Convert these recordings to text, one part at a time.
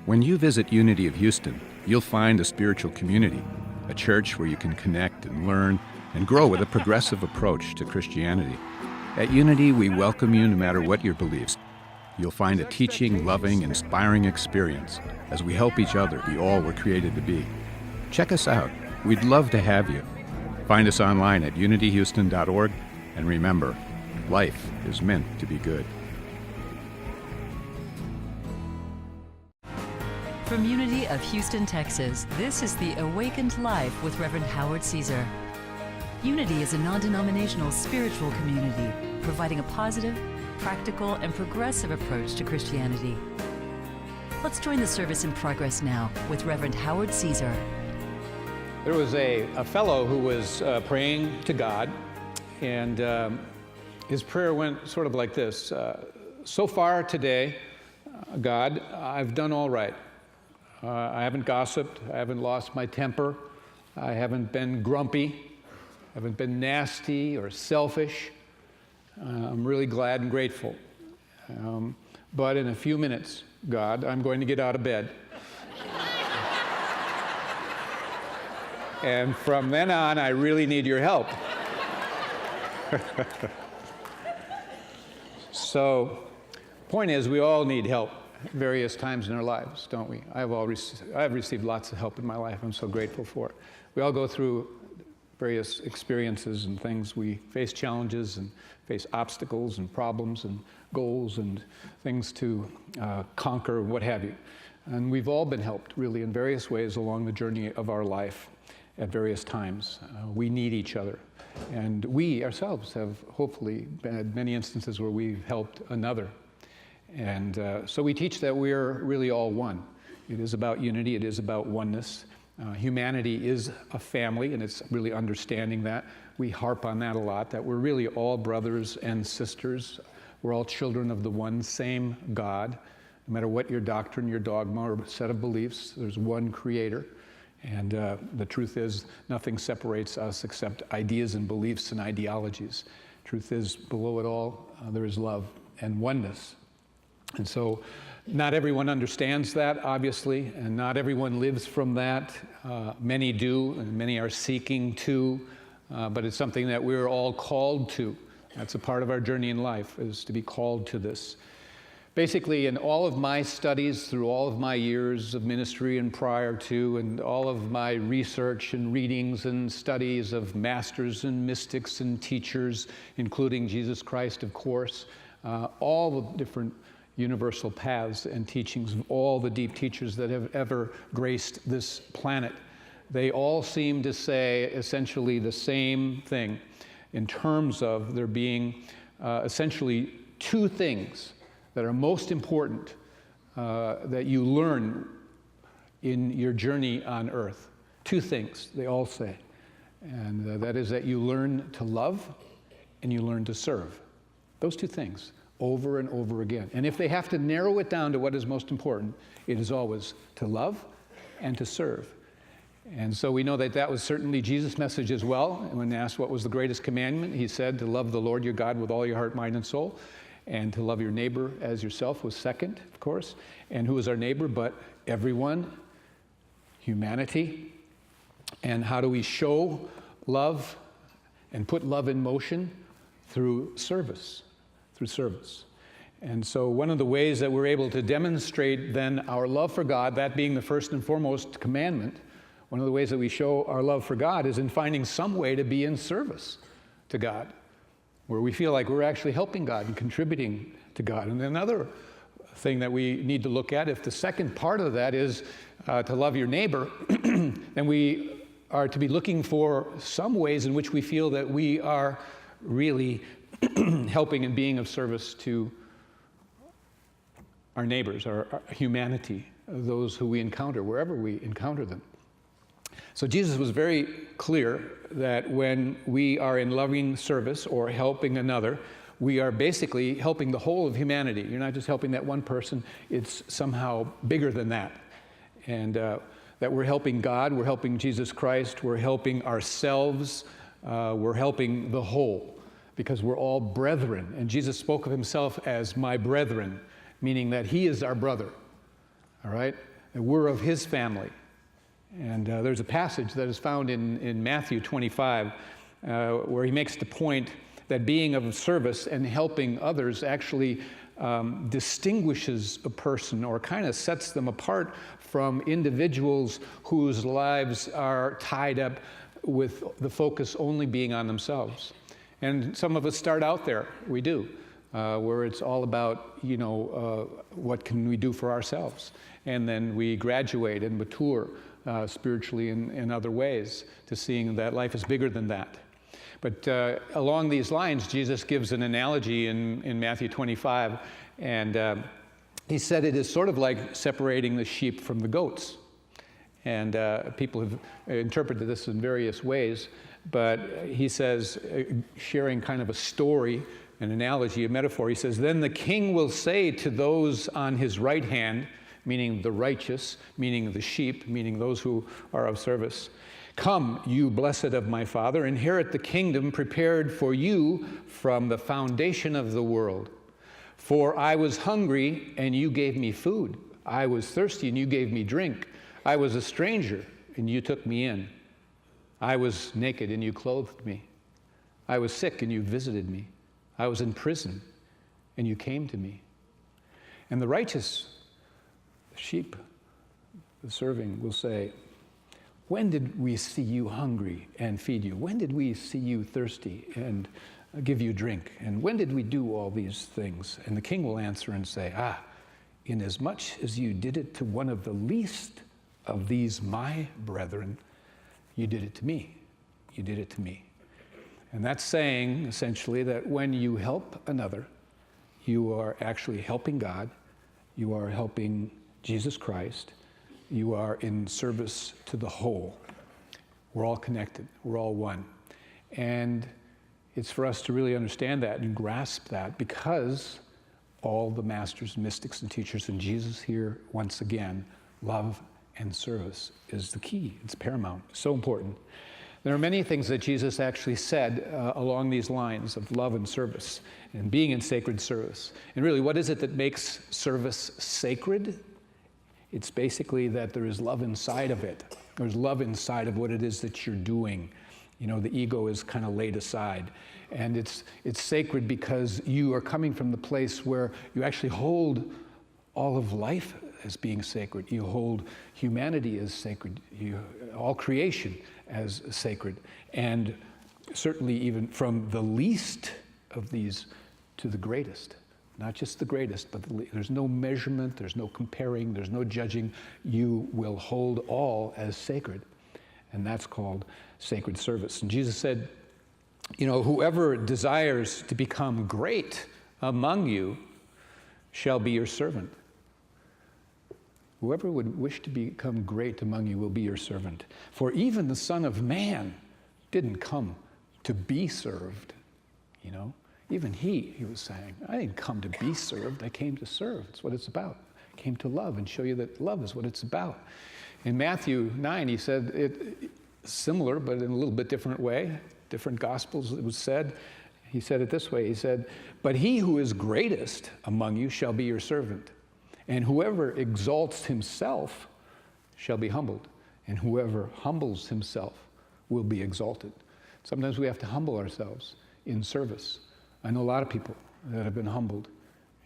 When you visit Unity of Houston, you'll find a spiritual community, a church where you can connect and learn and grow with a progressive approach to Christianity. At Unity, we welcome you no matter what your beliefs. You'll find a teaching, loving, inspiring experience as we help each other be all we're created to be. Check us out. We'd love to have you. Find us online at unityhouston.org, and remember, life is meant to be good. From Unity of Houston, Texas, this is The Awakened Life with Reverend Howard Caesar. Unity is a non-denominational spiritual community providing a positive, practical, and progressive approach to Christianity. Let's join the service in progress now with Reverend Howard Caesar. There was a fellow who was praying to God, and his prayer went sort of like this. So far today, God, I've done all right. I haven't gossiped, I haven't lost my temper, I haven't been grumpy, I haven't been nasty or selfish. I'm really glad and grateful. But in a few minutes, God, I'm going to get out of bed. And from then on, I really need your help. So, point is, we all need help at various times in our lives, don't we? I've received lots of help in my life. I'm so grateful for it. We all go through various experiences and things. We face challenges and face obstacles and problems and goals and things to conquer, what have you. And we've all been helped, really, in various ways along the journey of our life at various times. We need each other. And we ourselves have hopefully had many instances where we've helped another. And so we teach that we're really all one. It is about unity. It is about oneness. Humanity is a family, and it's really understanding that. We harp on that a lot, that we're really all brothers and sisters. We're all children of the one same God. No matter what your doctrine, your dogma, or set of beliefs, there's one creator. And the truth is, nothing separates us except ideas and beliefs and ideologies. Truth is, below it all, there is love and oneness. And so not everyone understands that, obviously, and not everyone lives from that. Many do, and many are seeking to, but it's something that we're all called to. That's a part of our journey in life, is to be called to this. Basically, in all of my studies, through all of my years of ministry and prior to, and all of my research and readings and studies of masters and mystics and teachers, including Jesus Christ, of course, all the different universal paths and teachings of all the deep teachers that have ever graced this planet, they all seem to say essentially the same thing in terms of there being essentially two things that are most important that you learn in your journey on earth. Two things, they all say. And that is that you learn to love and you learn to serve. Those two things, over and over again. And if they have to narrow it down to what is most important, it is always to love and to serve. And so we know that that was certainly Jesus' message as well. And when asked what was the greatest commandment, he said to love the Lord your God with all your heart, mind, and soul. And to love your neighbor as yourself was second, of course. And who is our neighbor but everyone, humanity. And how do we show love and put love in motion? Through service. Through service. And so one of the ways that we're able to demonstrate then our love for God, that being the first and foremost commandment, one of the ways that we show our love for God is in finding some way to be in service to God, where we feel like we're actually helping God and contributing to God. And another thing that we need to look at, if the second part of that is to love your neighbor, then we are to be looking for some ways in which we feel that we are really helping and being of service to our neighbors, our humanity, those who we encounter, wherever we encounter them. So Jesus was very clear that when we are in loving service or helping another, we are basically helping the whole of humanity. You're not just helping that one person, it's somehow bigger than that. And that we're helping God, we're helping Jesus Christ, we're helping ourselves, we're helping the whole, because we're all brethren. And Jesus spoke of himself as my brethren, meaning that he is our brother, all right? We're of his family. And there's a passage that is found in Matthew 25 where he makes the point that being of service and helping others actually distinguishes a person or kind of sets them apart from individuals whose lives are tied up with the focus only being on themselves. And some of us start out there, we do, where it's all about, what can we do for ourselves? And then we graduate and mature spiritually in other ways to seeing that life is bigger than that. But along these lines, Jesus gives an analogy in Matthew 25, and he said it is sort of like separating the sheep from the goats. And people have interpreted this in various ways, but he says, sharing kind of a story, an analogy, a metaphor, he says, "Then the king will say to those on his right hand," meaning the righteous, meaning the sheep, meaning those who are of service, "Come, you blessed of my Father, inherit the kingdom prepared for you from the foundation of the world. For I was hungry, and you gave me food. I was thirsty, and you gave me drink. I was a stranger, and you took me in. I was naked, and you clothed me. I was sick, and you visited me. I was in prison, and you came to me." And the righteous sheep, the serving, will say, "When did we see you hungry and feed you? When did we see you thirsty and give you drink? And when did we do all these things?" And the king will answer and say, "Inasmuch as you did it to one of the least of these my brethren, you did it to me. You did it to me." And that's saying, essentially, that when you help another, you are actually helping God, you are helping Jesus Christ, you are in service to the whole. We're all connected, we're all one. And it's for us to really understand that and grasp that, because all the masters, mystics, and teachers, and Jesus here, once again, love and service is the key. It's paramount, so important. There are many things that Jesus actually said along these lines of love and service and being in sacred service. And really, what is it that makes service sacred? It's basically that there is love inside of it. There's love inside of what it is that you're doing. The ego is kind of laid aside. And it's sacred because you are coming from the place where you actually hold all of life as being sacred. You hold humanity as sacred, all creation as sacred. And certainly even from the least of these to the greatest. Not just the greatest, but there's no measurement, there's no comparing, there's no judging. You will hold all as sacred. And that's called sacred service. And Jesus said, whoever desires to become great among you shall be your servant. Whoever would wish to become great among you will be your servant. For even the Son of Man didn't come to be served, Even he was saying, I didn't come to be served, I came to serve. That's what it's about. I came to love and show you that love is what it's about. In Matthew 9, he said it similar, but in a little bit different way. Different gospels, it was said. He said it this way. He said, "But he who is greatest among you shall be your servant. And whoever exalts himself shall be humbled. And whoever humbles himself will be exalted." Sometimes we have to humble ourselves in service. I know a lot of people that have been humbled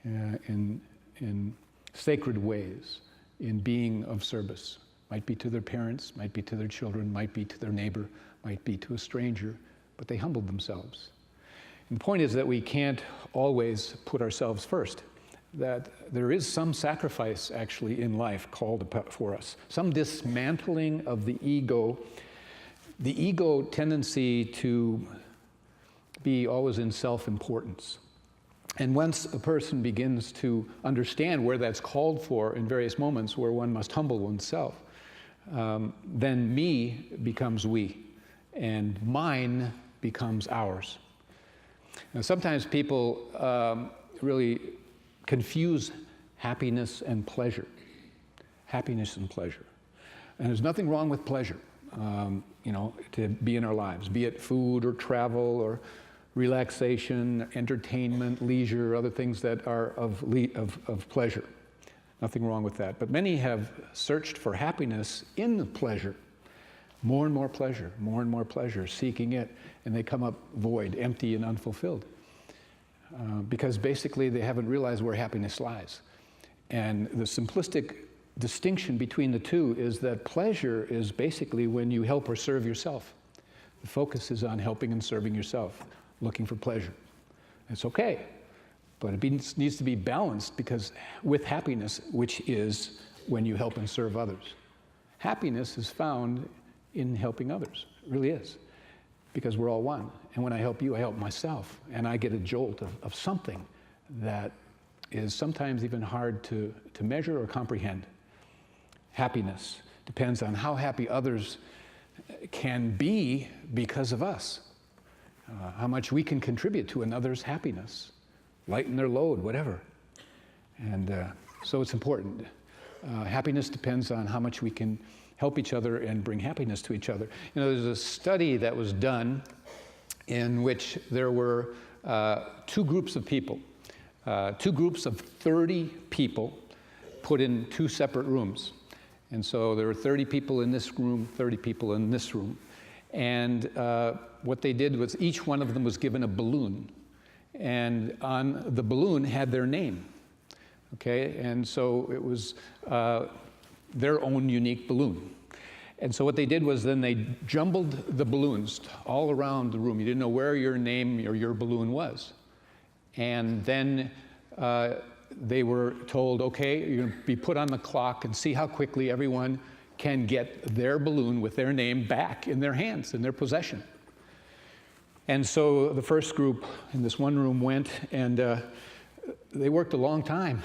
in sacred ways, in being of service. Might be to their parents, might be to their children, might be to their neighbor, might be to a stranger, but they humbled themselves. And the point is that we can't always put ourselves first, that there is some sacrifice actually in life called for us, some dismantling of the ego tendency to be always in self-importance. And once a person begins to understand where that's called for in various moments where one must humble oneself, then me becomes we, and mine becomes ours. Now, sometimes people really confuse happiness and pleasure. Happiness and pleasure. And there's nothing wrong with pleasure, to be in our lives, be it food or travel or relaxation, entertainment, leisure, other things that are of pleasure. Nothing wrong with that. But many have searched for happiness in pleasure. More and more pleasure, seeking it, and they come up void, empty, and unfulfilled. Because basically they haven't realized where happiness lies. And the simplistic distinction between the two is that pleasure is basically when you help or serve yourself. The focus is on helping and serving yourself, looking for pleasure. It's okay, but it needs to be balanced because with happiness, which is when you help and serve others. Happiness is found in helping others. It really is. Because we're all one. And when I help you, I help myself. And I get a jolt of something that is sometimes even hard to measure or comprehend. Happiness depends on how happy others can be because of us. How much we can contribute to another's happiness. Lighten their load, whatever. And so it's important. Happiness depends on how much we can help each other and bring happiness to each other. You know, there's a study that was done in which there were two groups of people, 30 people put in two separate rooms. And so there were 30 people in this room, 30 people in this room. And what they did was each one of them was given a balloon. And on the balloon had their name. Okay, and so it was their own unique balloon. And so what they did was then they jumbled the balloons all around the room. You didn't know where your name or your balloon was. And then they were told, okay, you're going to be put on the clock and see how quickly everyone can get their balloon with their name back in their hands, in their possession. And so the first group in this one room went, and they worked a long time.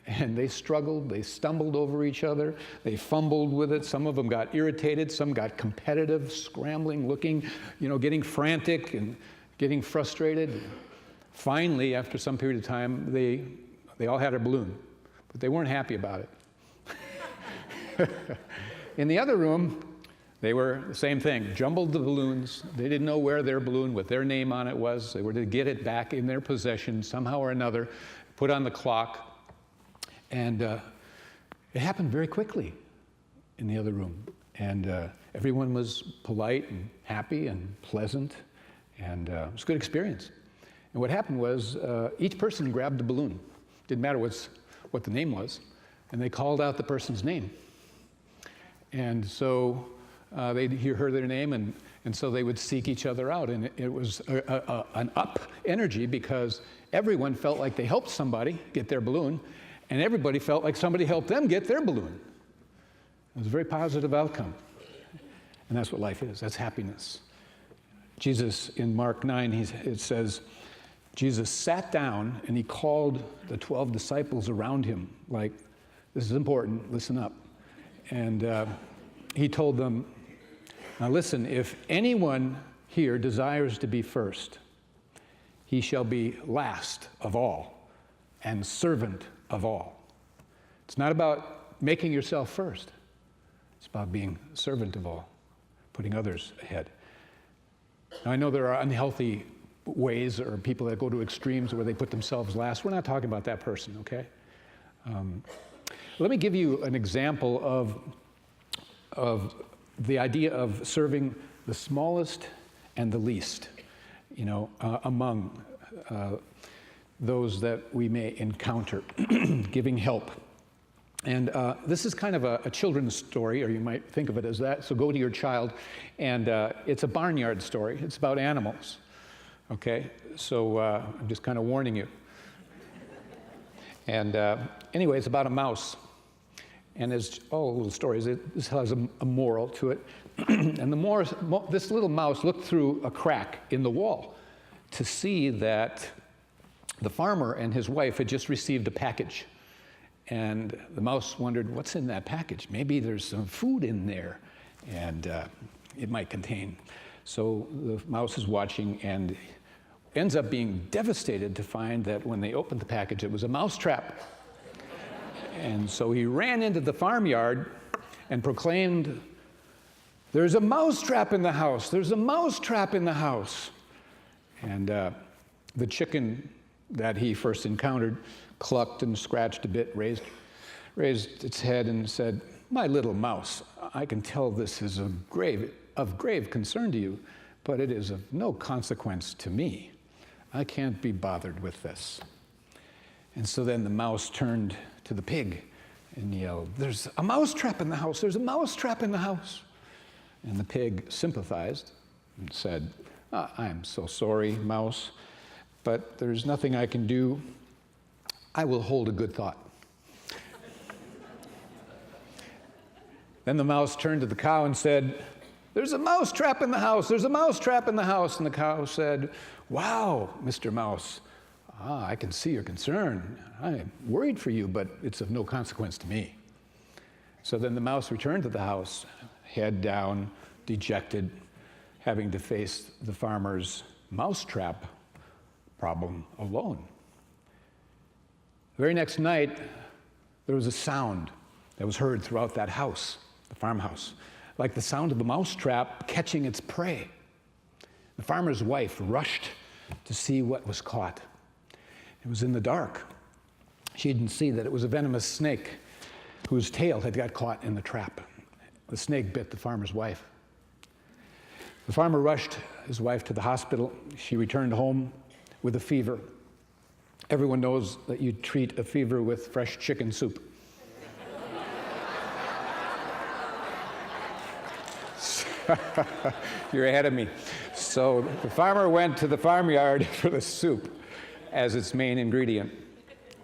And they struggled, they stumbled over each other, they fumbled with it. Some of them got irritated, some got competitive, scrambling, looking, getting frantic and getting frustrated. Finally, after some period of time, they all had a balloon, but they weren't happy about it. In the other room, they were the same thing, jumbled the balloons. They didn't know where their balloon with their name on it was. They were to get it back in their possession somehow or another, put on the clock. And it happened very quickly in the other room. And everyone was polite and happy and pleasant. And it was a good experience. And what happened was each person grabbed the balloon. Didn't matter what the name was. And they called out the person's name. And so they heard their name, and so they would seek each other out. And it was an up energy because everyone felt like they helped somebody get their balloon. And everybody felt like somebody helped them get their balloon. It was a very positive outcome. And that's what life is. That's happiness. Jesus, in Mark 9, it says, Jesus sat down and he called the 12 disciples around him, like, this is important, listen up. And he told them, now listen, if anyone here desires to be first, he shall be last of all and servant of all. It's not about making yourself first. It's about being servant of all, putting others ahead. Now, I know there are unhealthy ways or people that go to extremes where they put themselves last. We're not talking about that person, okay? Let me give you an example of the idea of serving the smallest and the least, among those that we may encounter, giving help. And this is kind of a children's story, or you might think of it as that. So go to your child, and it's a barnyard story. It's about animals, okay? So I'm just kind of warning you. And anyway, it's about a mouse. And there's little stories. This has a moral to it. And this little mouse looked through a crack in the wall to see that the farmer and his wife had just received a package. And the mouse wondered, what's in that package? Maybe there's some food in there, and it might contain. So the mouse is watching and ends up being devastated to find that when they opened the package, it was a mouse trap. And so he ran into the farmyard and proclaimed, there's a mouse trap in the house. There's a mouse trap in the house. And the chicken that he first encountered clucked and scratched a bit, raised raised its head and said, "My little mouse, I can tell this is of grave concern to you, but it is of no consequence to me. I can't be bothered with this." And so then the mouse turned to the pig and yelled, "There's a mouse trap in the house! There's a mouse trap in the house!" And the pig sympathized and said, "I'm so sorry, mouse, but there's nothing I can do. I will hold a good thought." Then the mouse turned to the cow and said, "There's a mouse trap in the house. There's a mouse trap in the house." And the cow said, "Wow, Mr. Mouse, I can see your concern. I'm worried for you, but it's of no consequence to me." So then the mouse returned to the house, head down, dejected, having to face the farmer's mousetrap problem alone. The very next night, there was a sound that was heard throughout that house, the farmhouse, like the sound of a mousetrap catching its prey. The farmer's wife rushed to see what was caught. It was in the dark. She didn't see that it was a venomous snake whose tail had got caught in the trap. The snake bit the farmer's wife. The farmer rushed his wife to the hospital. She returned home with a fever. Everyone knows that you treat a fever with fresh chicken soup. You're ahead of me. So the farmer went to the farmyard for the soup as its main ingredient.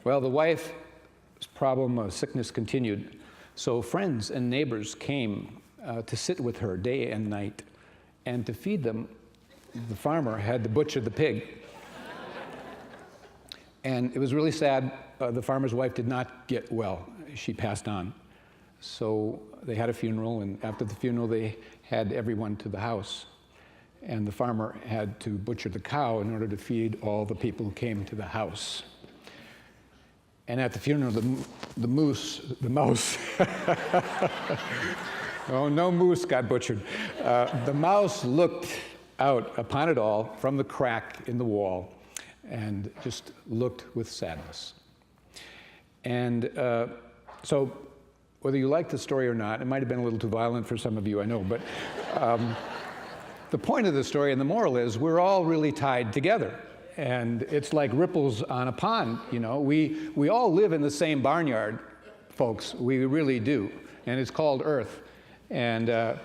Well, the wife's problem of sickness continued, so friends and neighbors came to sit with her day and night, and to feed them, the farmer had to butcher the pig. And it was really sad. The farmer's wife did not get well. She passed on. So they had a funeral, and after the funeral, they had everyone to the house. And the farmer had to butcher the cow in order to feed all the people who came to the house. And at the funeral, the mouse, oh, no moose got butchered. The mouse looked out upon it all from the crack in the wall and just looked with sadness. And so whether you like the story or not, it might have been a little too violent for some of you, I know, but the point of the story and the moral is we're all really tied together. And it's like ripples on a pond, you know. We all live in the same barnyard, folks. We really do. And it's called Earth. And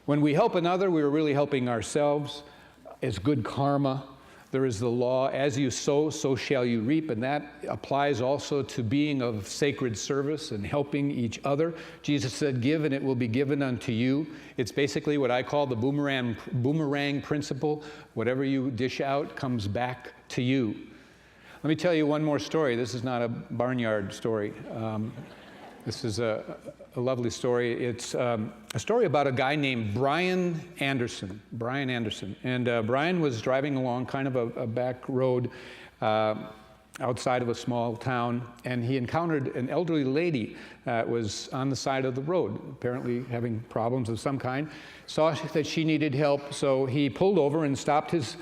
when we help another, we're really helping ourselves. It's good karma. There is the law, as you sow, so shall you reap, and that applies also to being of sacred service and helping each other. Jesus said, "Give and it will be given unto you." It's basically what I call the boomerang principle. Whatever you dish out comes back to you. Let me tell you one more story. This is not a barnyard story. This is a lovely story. It's a story about a guy named Brian Anderson. Brian Anderson. And Brian was driving along kind of a back road outside of a small town, and he encountered an elderly lady that was on the side of the road, apparently having problems of some kind. Saw that she needed help, so he pulled over and stopped his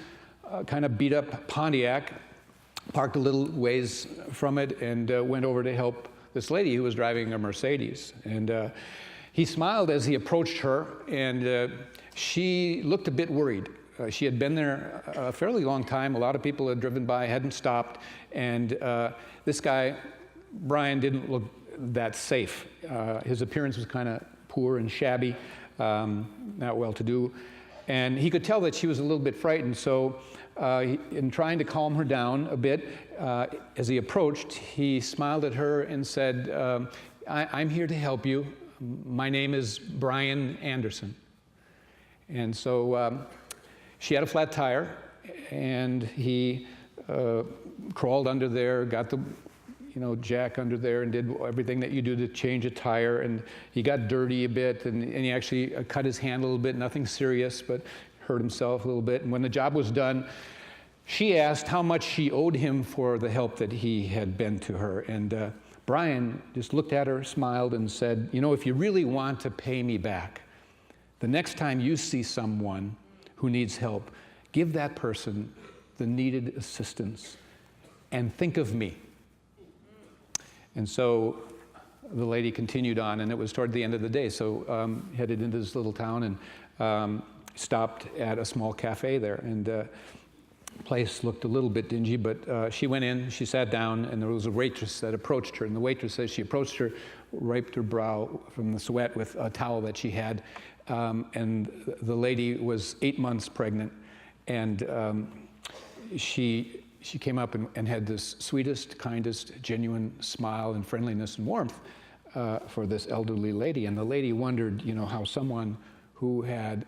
kind of beat-up Pontiac, parked a little ways from it, and went over to help this lady who was driving a Mercedes. And he smiled as he approached her, and she looked a bit worried. She had been there a fairly long time. A lot of people had driven by, hadn't stopped, and this guy, Brian, didn't look that safe. His appearance was kind of poor and shabby, not well-to-do, and he could tell that she was a little bit frightened, so in trying to calm her down a bit, as he approached, he smiled at her and said, I'm here to help you. My name is Brian Anderson. And so she had a flat tire, and he crawled under there, got the jack under there, and did everything that you do to change a tire. And he got dirty a bit, and he actually cut his hand a little bit, nothing serious, but hurt himself a little bit. And when the job was done, she asked how much she owed him for the help that he had been to her. And Brian just looked at her, smiled, and said, if you really want to pay me back, the next time you see someone who needs help, give that person the needed assistance and think of me. And so the lady continued on, and it was toward the end of the day, so headed into this little town and stopped at a small cafe there. And place looked a little bit dingy, but she went in, she sat down, and there was a waitress that approached her. And the waitress, as she approached her, wiped her brow from the sweat with a towel that she had. And the lady was 8 months pregnant, and she came up and had this sweetest, kindest, genuine smile and friendliness and warmth for this elderly lady. And the lady wondered, how someone who had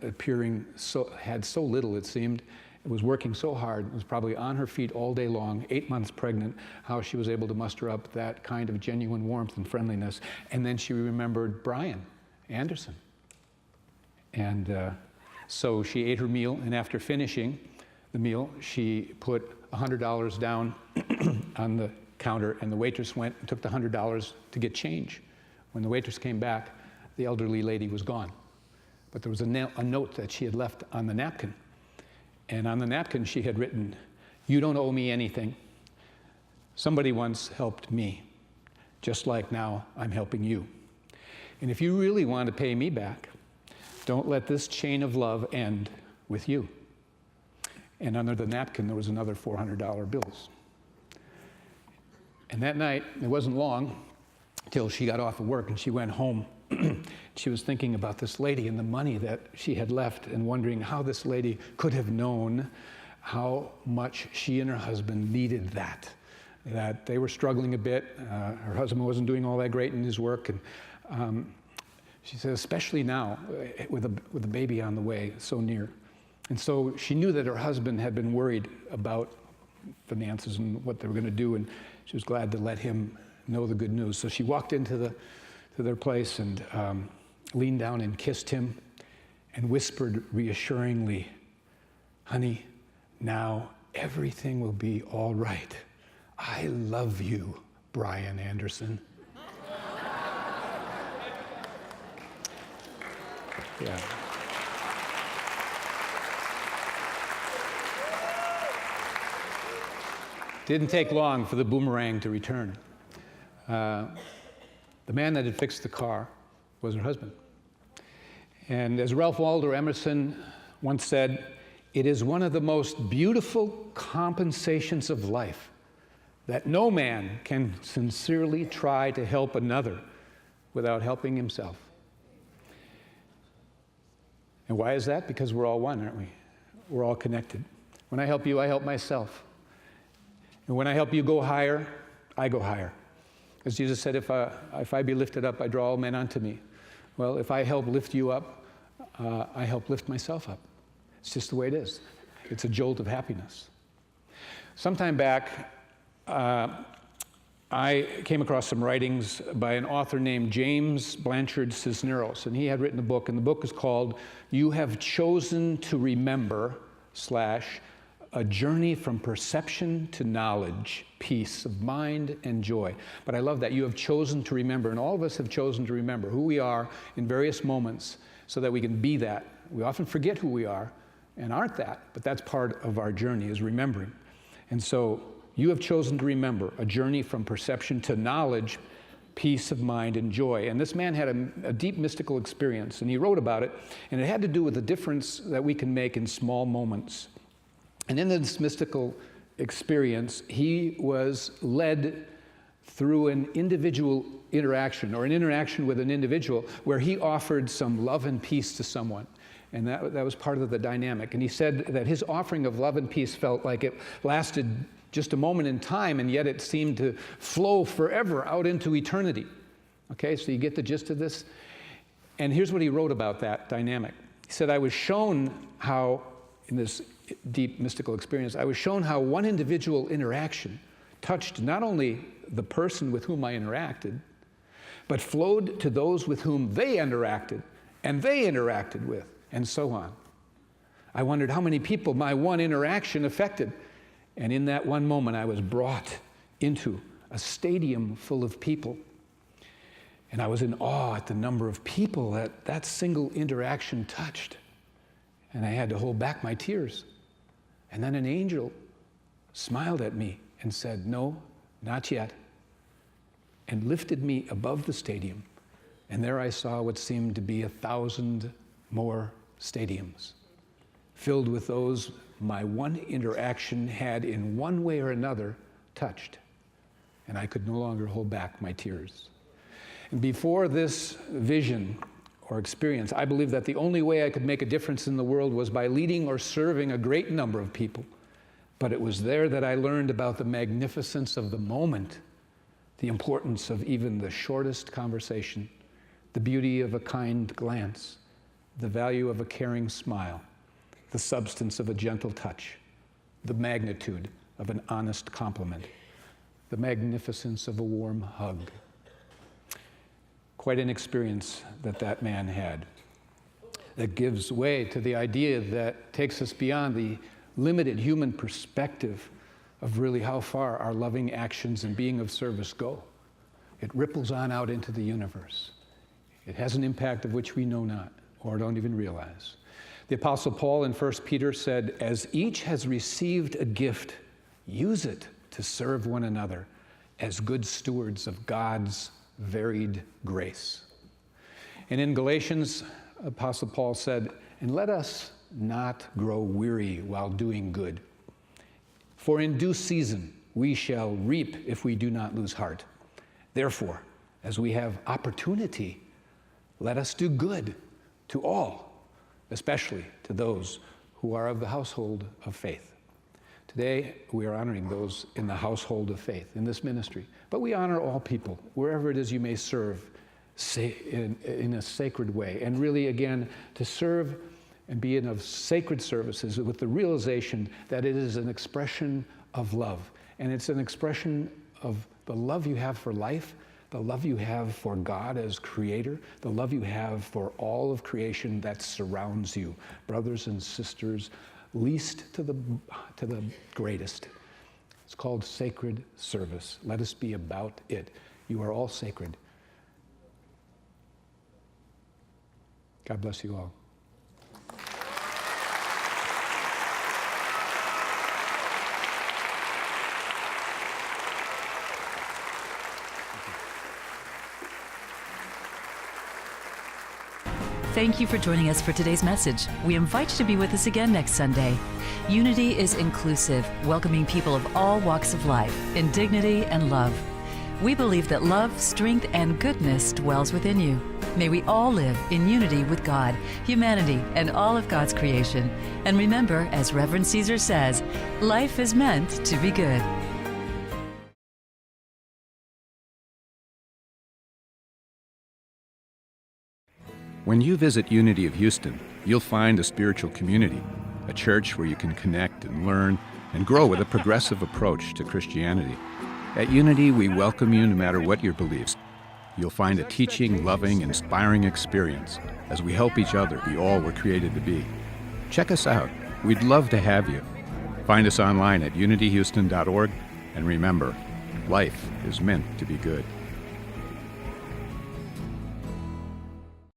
so little, it seemed, was working so hard, was probably on her feet all day long, 8 months pregnant, how she was able to muster up that kind of genuine warmth and friendliness. And then she remembered Brian Anderson. And so she ate her meal, and after finishing the meal, she put $100 down on the counter, and the waitress went and took the $100 to get change. When the waitress came back, the elderly lady was gone. But there was a note that she had left on the napkin. And on the napkin, she had written, "You don't owe me anything. Somebody once helped me, just like now I'm helping you. And if you really want to pay me back, don't let this chain of love end with you." And under the napkin, there was another $400 bills. And that night, it wasn't long till she got off of work and she went home. She was thinking about this lady and the money that she had left, and wondering how this lady could have known how much she and her husband needed that they were struggling a bit. Her husband wasn't doing all that great in his work, and she said, especially now with a baby on the way so near. And so she knew that her husband had been worried about finances and what they were going to do, and she was glad to let him know the good news. So she walked into their place and leaned down and kissed him and whispered reassuringly, "Honey, now everything will be all right. I love you, Brian Anderson." Yeah. Didn't take long for the boomerang to return. The man that had fixed the car was her husband. And as Ralph Waldo Emerson once said, "It is one of the most beautiful compensations of life that no man can sincerely try to help another without helping himself." And why is that? Because we're all one, aren't we? We're all connected. When I help you, I help myself. And when I help you go higher, I go higher. As Jesus said, if I be lifted up, I draw all men unto me. Well, if I help lift you up, I help lift myself up. It's just the way it is. It's a jolt of happiness. Sometime back, I came across some writings by an author named James Blanchard Cisneros, and he had written a book, and the book is called "You Have Chosen to Remember / A Journey from Perception to Knowledge, Peace of Mind and Joy." But I love that. You have chosen to remember, and all of us have chosen to remember who we are in various moments so that we can be that. We often forget who we are and aren't that, but that's part of our journey, is remembering. And so you have chosen to remember, a journey from perception to knowledge, peace of mind and joy. And this man had a deep mystical experience, and he wrote about it, and it had to do with the difference that we can make in small moments. And in this mystical experience, he was led through an individual interaction, or an interaction with an individual, where he offered some love and peace to someone. And that was part of the dynamic. And he said that his offering of love and peace felt like it lasted just a moment in time, and yet it seemed to flow forever out into eternity. Okay, so you get the gist of this? And here's what he wrote about that dynamic. He said, "I was shown how, in this deep mystical experience, I was shown how one individual interaction touched not only the person with whom I interacted, but flowed to those with whom they interacted, and they interacted with, and so on. I wondered how many people my one interaction affected, and in that one moment I was brought into a stadium full of people, and I was in awe at the number of people that single interaction touched, and I had to hold back my tears. And then an angel smiled at me and said, 'No, not yet. and lifted me above the stadium. And there I saw what seemed to be 1,000 more stadiums, filled with those my one interaction had in one way or another touched. And I could no longer hold back my tears. And before this vision or experience, I believed that the only way I could make a difference in the world was by leading or serving a great number of people. But it was there that I learned about the magnificence of the moment, the importance of even the shortest conversation, the beauty of a kind glance, the value of a caring smile, the substance of a gentle touch, the magnitude of an honest compliment, the magnificence of a warm hug. Quite an experience that man had that gives way to the idea that takes us beyond the limited human perspective of really how far our loving actions and being of service go. It ripples on out into the universe. It has an impact of which we know not or don't even realize. The Apostle Paul in 1 Peter said, "As each has received a gift, use it to serve one another as good stewards of God's varied grace." And in Galatians, Apostle Paul said, "And let us not grow weary while doing good. For in due season we shall reap if we do not lose heart. Therefore, as we have opportunity, let us do good to all, especially to those who are of the household of faith." Today, we are honoring those in the household of faith in this ministry. But we honor all people, wherever it is you may serve, in a sacred way. And really, again, to serve and be in of sacred services with the realization that it is an expression of love. And it's an expression of the love you have for life, the love you have for God as creator, the love you have for all of creation that surrounds you, brothers and sisters, least to the greatest. It's called sacred service. Let us be about it. You are all sacred. God bless you all. Thank you for joining us for today's message. We invite you to be with us again next Sunday. Unity is inclusive, welcoming people of all walks of life in dignity and love. We believe that love, strength, and goodness dwells within you. May we all live in unity with God, humanity, and all of God's creation. And remember, as Reverend Caesar says, life is meant to be good. When you visit Unity of Houston, you'll find a spiritual community, a church where you can connect and learn and grow with a progressive approach to Christianity. At Unity, we welcome you no matter what your beliefs. You'll find a teaching, loving, inspiring experience as we help each other be all we're created to be. Check us out. We'd love to have you. Find us online at unityhouston.org, and remember, life is meant to be good.